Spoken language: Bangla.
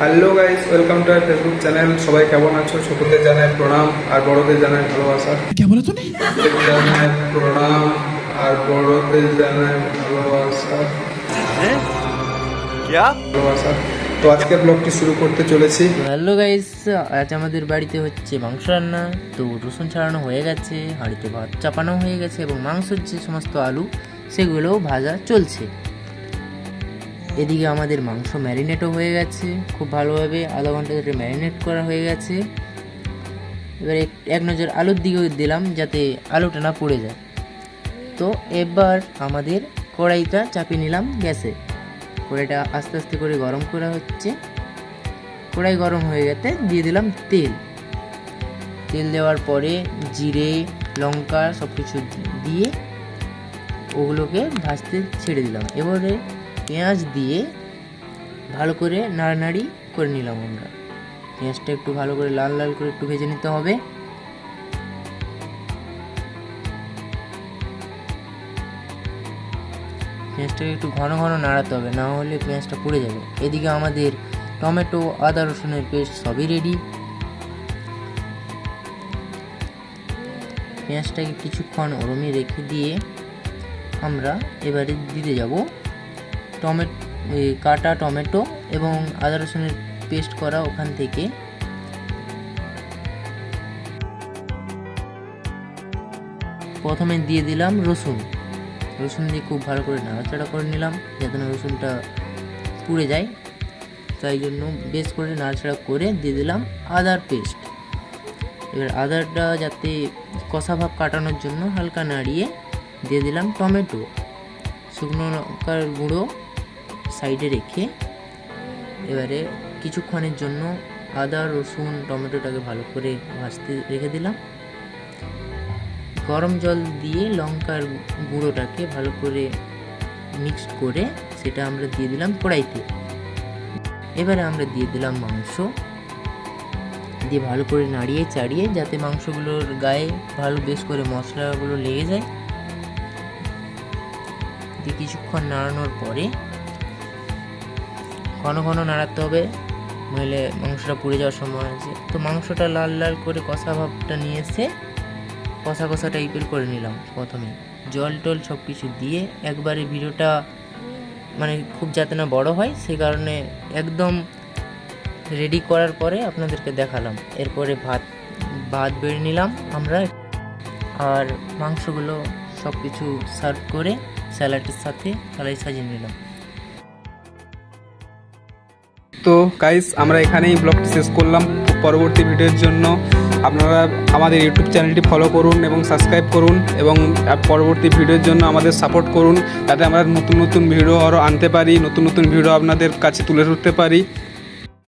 Hello guys, welcome to our Facebook channel. সবাই কেমন আছো? ছোটদের জানাই প্রণাম আর বড়দের জানাই ভালোবাসা। क्या बोला तूने? জানাই প্রণাম আর বড়দের জানাই ভালোবাসা। ভালোবাসা। তো আজকের ব্লগটি শুরু করতে চলেছি। হ্যালো গাইস, আজ আমাদের বাড়িতে হচ্ছে মাংস রান্না। তো রসুন ছাড়ানো হয়ে গেছে, হাঁড়িতে ভাত চাপানো হয়ে গেছে এবং মাংসের যে সমস্ত আলু সেগুলোও ভাজা চলছে। এদিকে আমাদের মাংস ম্যারিনেটও হয়ে গেছে খুব ভালোভাবে, আধা ঘন্টা ধরে ম্যারিনেট করা হয়ে গেছে। এবার এক নজর আলুর দিকেও দিলাম যাতে আলুটা না পুড়ে যায়। তো এবার আমাদের কড়াইটা চাপিয়ে নিলাম গ্যাসে। কড়াইটা আস্তে আস্তে করে গরম করা হচ্ছে। কড়াই গরম হয়ে গেছে দিয়ে দিলাম তেল। তেল দেওয়ার পরে জিরে লঙ্কা সব কিছু দিয়ে ওগুলোকে ভাজতে ছেড়ে দিলাম। এবারে পেঁয়াজ দিয়ে ভালো করে নাড়ানাড়ি করে নিলাম আমরা। পেঁয়াজটা একটু ভালো করে লাল লাল করে একটু ভেজে নিতে হবে। পেঁয়াজটাকে একটু ঘন ঘন নাড়াতে হবে, না হলে পেঁয়াজটা পুড়ে যাবে। এদিকে আমাদের টমেটো আদা রসুনের পেস্ট সবই রেডি। পেঁয়াজটাকে কিছুক্ষণ ওরমে রেখে দিয়ে আমরা এবারে দিতে যাব কাটা টমেটো এবং আদা রসুনের পেস্ট করা ওখান থেকে। প্রথমে দিয়ে দিলাম রসুন দিয়ে খুব ভালো করে নাড়াচাড়া করে নিলাম যাতে না রসুনটা পুড়ে যায়, তাই জন্য বেশ করে নাড়াচাড়া করে দিয়ে দিলাম আদার পেস্ট। এবার আদাটা যাতে কষা ভাব কাটানোর জন্য হালকা নাড়িয়ে দিয়ে দিলাম টমেটো। শুকনো লঙ্কার গুঁড়ো সাইডে রেখে এবারে কিছুক্ষণের জন্য আদা রসুন টমেটোটাকে ভালো করে ভাজতে রেখে দিলাম। গরম জল দিয়ে লঙ্কার গুঁড়োটাকে ভালো করে মিক্সড করে সেটা আমরা দিয়ে দিলাম কড়াইতে। এবারে আমরা দিয়ে দিলাম মাংস, দিয়ে ভালো করে নাড়িয়ে চাড়িয়ে যাতে মাংসগুলোর গায়ে ভালো বেশ করে মশলাগুলো লেগে যায়। দিয়ে কিছুক্ষণ নাড়ানোর পরে ঘন ঘন নাড়াতে হবে, নইলে মাংসটা পুড়ে যাওয়ার সম্ভাবনা আছে। তো মাংসটা লাল লাল করে কষা ভাবটা নিয়ে এসে কষা কষা টাইপের করে নিলাম। প্রথমে জল টল সব কিছু দিয়ে একবারে ভিডিওটা মানে খুব যাতে না বড় হয় সেই কারণে একদম রেডি করার পরে আপনাদেরকে দেখালাম। এরপরে ভাত বেড়ে নিলাম আমরা, আর মাংসগুলো সব কিছু সার্ভ করে স্যালাডের সাথে থালায় সাজিয়ে নিলাম। তো গাইস, আমরা এখানেই ব্লগটি শেষ করলাম। পরবর্তী ভিডিওর জন্য আপনারা আমাদের ইউটিউব চ্যানেলটি ফলো করুন এবং সাবস্ক্রাইব করুন এবং পরবর্তী ভিডিওর জন্য আমাদের সাপোর্ট করুন, যাতে আমরা নতুন নতুন ভিডিও আরও আনতে পারি, নতুন নতুন ভিডিও আপনাদের কাছে তুলে ধরতে পারি।